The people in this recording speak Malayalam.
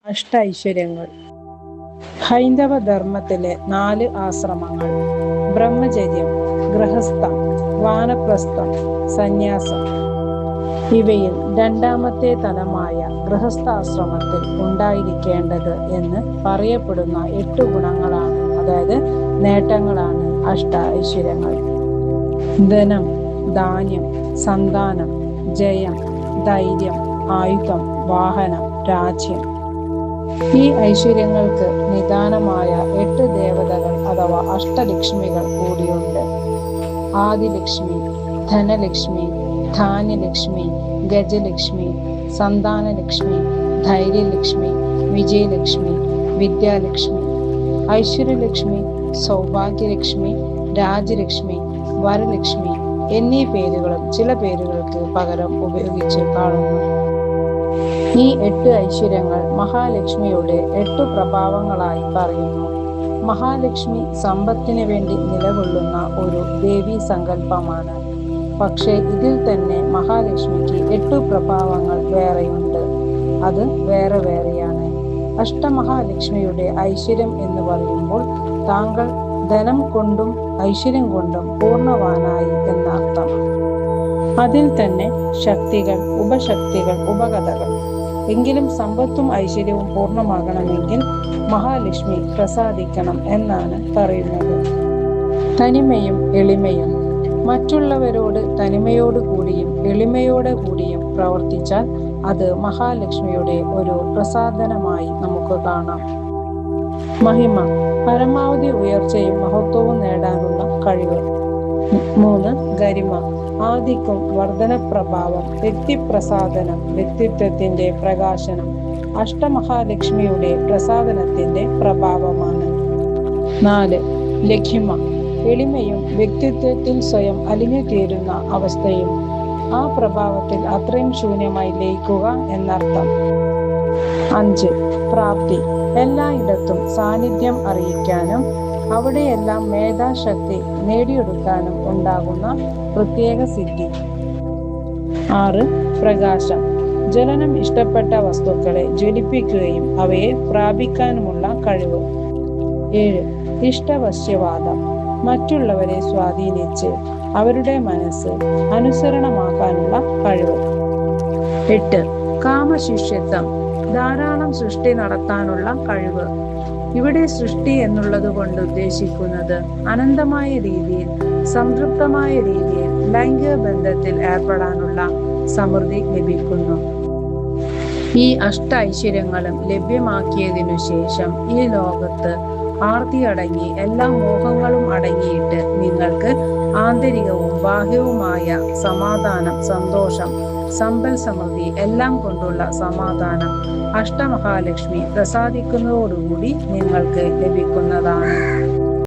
അഷ്ടൈശ്വര്യങ്ങൾ. ഹൈന്ദവ ധർമ്മത്തിലെ 4 ആശ്രമങ്ങൾ: ബ്രഹ്മചര്യം, ഗൃഹസ്ഥം, വാനപ്രസ്ഥം, സന്യാസം. ഇവയിൽ രണ്ടാമത്തെ തലമായ ഗൃഹസ്ഥാശ്രമത്തിൽ ഉണ്ടായിരിക്കേണ്ടത് എന്ന് പറയപ്പെടുന്ന 8 ഗുണങ്ങളാണ്, അതായത് നേട്ടങ്ങളാണ് അഷ്ട ഐശ്വര്യങ്ങൾ. ധനം, ധാന്യം, സന്താനം, ജയം, ധൈര്യം, ആയുധം, വാഹനം, രാജ്യം. ഈ ഐശ്വര്യങ്ങൾക്ക് നിദാനമായ 8 ദേവതകൾ അഥവാ അഷ്ടലക്ഷ്മികൾ കൂടിയുണ്ട്. ആദിലക്ഷ്മി, ധനലക്ഷ്മി, ധാന്യലക്ഷ്മി, ഗജലക്ഷ്മി, സന്താനലക്ഷ്മി, ധൈര്യലക്ഷ്മി, വിജയലക്ഷ്മി, വിദ്യാലക്ഷ്മി. ഐശ്വര്യലക്ഷ്മി, സൗഭാഗ്യലക്ഷ്മി, രാജലക്ഷ്മി, വരലക്ഷ്മി എന്നീ പേരുകളും ചില പേരുകൾക്ക് പകരം ഉപയോഗിച്ച് കാണുന്നു. ഈ 8 ഐശ്വര്യങ്ങൾ മഹാലക്ഷ്മിയുടെ 8 പ്രഭാവങ്ങളായി പറയുന്നു. മഹാലക്ഷ്മി സമ്പത്തിന് വേണ്ടി നിലകൊള്ളുന്ന ഒരു ദേവീ സങ്കല്പമാണ്. പക്ഷേ ഇതിൽ തന്നെ മഹാലക്ഷ്മിക്ക് 8 പ്രഭാവങ്ങൾ വേറെയുണ്ട്. അത് വേറെ വേറെയാണ്. അഷ്ടമഹാലക്ഷ്മിയുടെ ഐശ്വര്യം എന്ന് പറയുമ്പോൾ താങ്കൾ ധനം കൊണ്ടും ഐശ്വര്യം കൊണ്ടും പൂർണ്ണവാനായി എന്നർത്ഥം. അതിൽ തന്നെ ശക്തികൾ, ഉപശക്തികൾ, ഉപകഥകൾ. എങ്കിലും സമ്പത്തും ഐശ്വര്യവും പൂർണ്ണമാകണമെങ്കിൽ മഹാലക്ഷ്മി പ്രസാദിക്കണം എന്നാണ് പറയുന്നത്. തനിമയും എളിമയും. മറ്റുള്ളവരോട് തനിമയോട് കൂടിയും എളിമയോടെ കൂടിയും പ്രവർത്തിച്ചാൽ അത് മഹാലക്ഷ്മിയുടെ ഒരു പ്രസാദനമായി നമുക്ക് കാണാം. മഹിമ, പരമാവധി ഉയർച്ചയും മഹത്വവും നേടാനുള്ള കഴിവ്. 3. ഗരിമ, ആദിക്കും വർധന പ്രഭാവം, വ്യക്തിപ്രസാദനം, വ്യക്തിത്വത്തിന്റെ പ്രകാശനം. അഷ്ടമഹാലക്ഷ്മിയുടെ പ്രസാദനത്തിന്റെ പ്രഭാവമാണ്. 4. ലഘിമ, എളിമയും വ്യക്തിത്വത്തിൽ സ്വയം അലിഞ്ഞുതീരുന്ന അവസ്ഥയും. ആ പ്രഭാവത്തിൽ അത്രയും ശൂന്യമായി ലയിക്കുക എന്നർത്ഥം. 5. പ്രാപ്തി, എല്ലായിടത്തും സാന്നിധ്യം അറിയിക്കാനും അവിടെയെല്ലാം മേധാശക്തി നേടിയെടുക്കാനും ഉണ്ടാകുന്ന പ്രത്യേക സിദ്ധി. 6. പ്രകാശം, ജ്വലനം, ഇഷ്ടപ്പെട്ട വസ്തുക്കളെ ജ്വലിപ്പിക്കുകയും അവയെ പ്രാപിക്കാനുമുള്ള കഴിവ്. 7. ഇഷ്ടവശ്യവാദം, മറ്റുള്ളവരെ സ്വാധീനിച്ച് അവരുടെ മനസ്സ് അനുസരണമാക്കാനുള്ള കഴിവ്. 8. കാമശിഷ്യത്വം, ധാരാളം സൃഷ്ടി നടത്താനുള്ള കഴിവ്. ഇവിടെ സൃഷ്ടി എന്നുള്ളത് കൊണ്ട് ഉദ്ദേശിക്കുന്നത് അനന്തമായ രീതിയിൽ, സംതൃപ്തമായ രീതിയിൽ ലൈംഗിക ബന്ധത്തിൽ ഏർപ്പെടാനുള്ള സമൃദ്ധി ലഭിക്കുന്നു. ഈ അഷ്ട ഐശ്വര്യങ്ങളും ലഭ്യമാക്കിയതിനു ശേഷം ഈ ലോകത്ത് ആർത്തി അടങ്ങി എല്ലാ മോഹങ്ങളും അടങ്ങിയിട്ട് നിങ്ങൾക്ക് ആന്തരികവും ബാഹ്യവുമായ സമാധാനം, സന്തോഷം, സമ്പൽ സമൃദ്ധി എല്ലാം കൊണ്ടുള്ള സമാധാനം അഷ്ടമഹാലക്ഷ്മി പ്രസാദിക്കുന്നതോടുകൂടി നിങ്ങൾക്ക് ലഭിക്കുന്നതാണ്.